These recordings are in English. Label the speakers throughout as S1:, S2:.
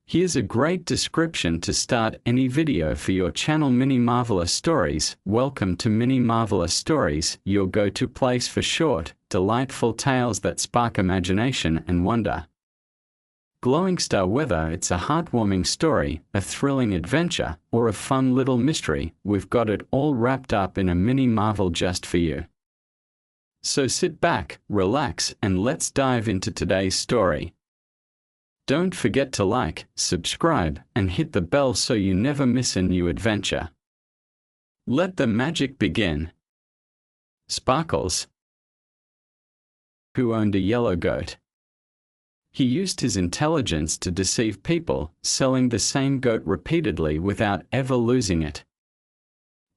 S1: Here's a great description to start any video for your channel. Mini Marvelous Stories. Welcome to Mini Marvelous Stories, your go-to place for short, delightful tales that spark imagination and wonder. Glowing star, whether it's a heartwarming story, a thrilling adventure, or a fun little mystery, we've got it all wrapped up in a mini marvel just for you. So sit back, relax, and let's dive into today's story. Don't forget to like, subscribe, and hit the bell so you never miss a new adventure. Let the magic begin. Sparkles, who owned a yellow goat. He used his intelligence to deceive people, selling the same goat repeatedly without ever losing it.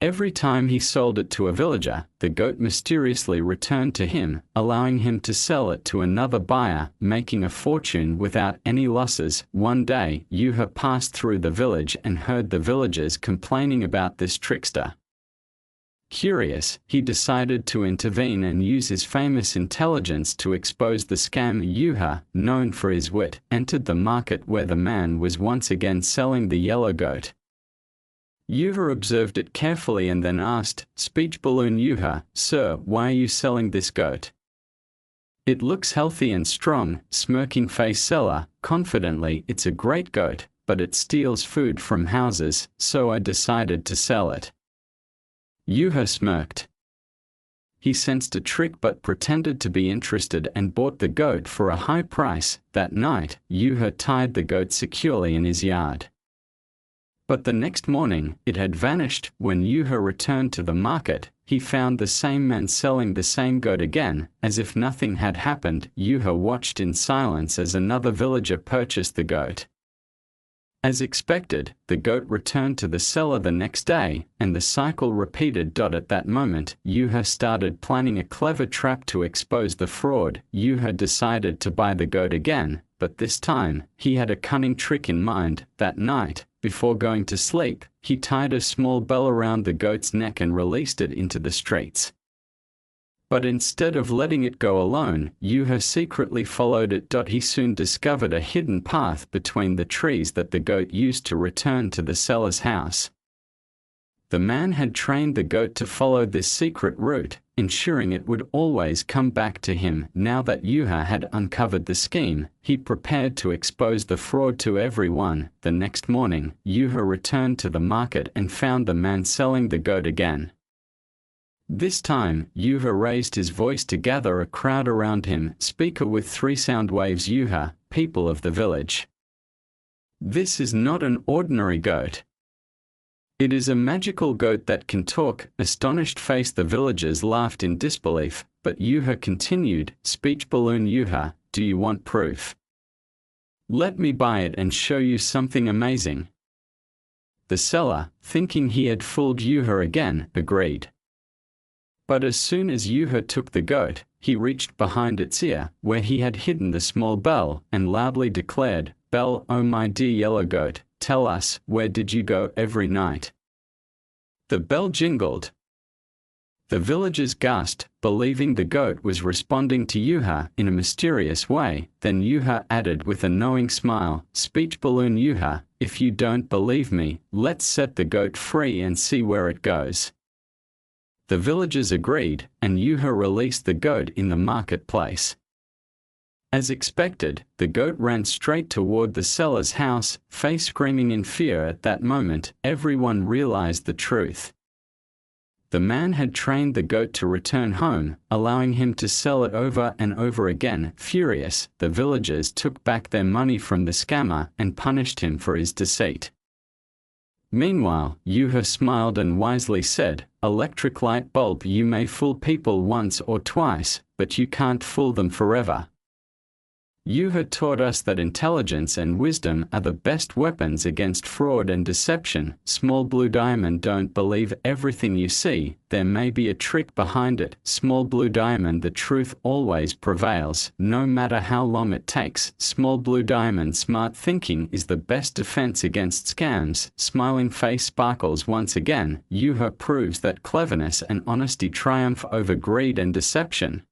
S1: Every time he sold it to a villager, the goat mysteriously returned to him, allowing him to sell it to another buyer, making a fortune without any losses. One day, Juha passed through the village and heard the villagers complaining about this trickster. Curious, he decided to intervene and use his famous intelligence to expose the scam. Juha, known for his wit, entered the market where the man was once again selling the yellow goat. Juha observed it carefully and then asked, "Speech balloon Juha, sir, why are you selling this goat?" "It looks healthy and strong," smirking face seller, confidently. "It's a great goat, but it steals food from houses, so I decided to sell it." Juha smirked. He sensed a trick but pretended to be interested and bought the goat for a high price. That night, Juha tied the goat securely in his yard. But the next morning, it had vanished. When Juha returned to the market, he found the same man selling the same goat again. As if nothing had happened, Juha watched in silence as another villager purchased the goat. As expected, the goat returned to the seller the next day, and the cycle repeated. At that moment, Juha started planning a clever trap to expose the fraud. Juha decided to buy the goat again, but this time, he had a cunning trick in mind. That night, before going to sleep, he tied a small bell around the goat's neck and released it into the streets. But instead of letting it go alone, Juha secretly followed it. He soon discovered a hidden path between the trees that the goat used to return to the seller's house. The man had trained the goat to follow this secret route, ensuring it would always come back to him. Now that Juha had uncovered the scheme, he prepared to expose the fraud to everyone. The next morning, Juha returned to the market and found the man selling the goat again. This time, Juha raised his voice to gather a crowd around him. Speaker with 3 sound waves. Juha, people of the village. This is not an ordinary goat. It is a magical goat that can talk. Astonished face the villagers laughed in disbelief, but Juha continued, "Speech balloon Juha, do you want proof? Let me buy it and show you something amazing." The seller, thinking he had fooled Juha again, agreed. But as soon as Juha took the goat, he reached behind its ear, where he had hidden the small bell, and loudly declared, "Bell, oh my dear yellow goat, tell us, where did you go every night?" The bell jingled. The villagers gasped, believing the goat was responding to Juha in a mysterious way. Then Juha added with a knowing smile, "Speech balloon Juha, if you don't believe me, let's set the goat free and see where it goes." The villagers agreed, and Juha released the goat in the marketplace. As expected, the goat ran straight toward the seller's house, face screaming in fear. At that moment, everyone realized the truth. The man had trained the goat to return home, allowing him to sell it over and over again. Furious, the villagers took back their money from the scammer and punished him for his deceit. Meanwhile, Juha smiled and wisely said, "Electric light bulb, you may fool people once or twice, but you can't fool them forever." Juha taught us that intelligence and wisdom are the best weapons against fraud and deception. Small blue diamond, don't believe everything you see, there may be a trick behind it. Small blue diamond, the truth always prevails, no matter how long it takes. Small blue diamond, smart thinking is the best defense against scams. Smiling face sparkles once again. Juha proves that cleverness and honesty triumph over greed and deception.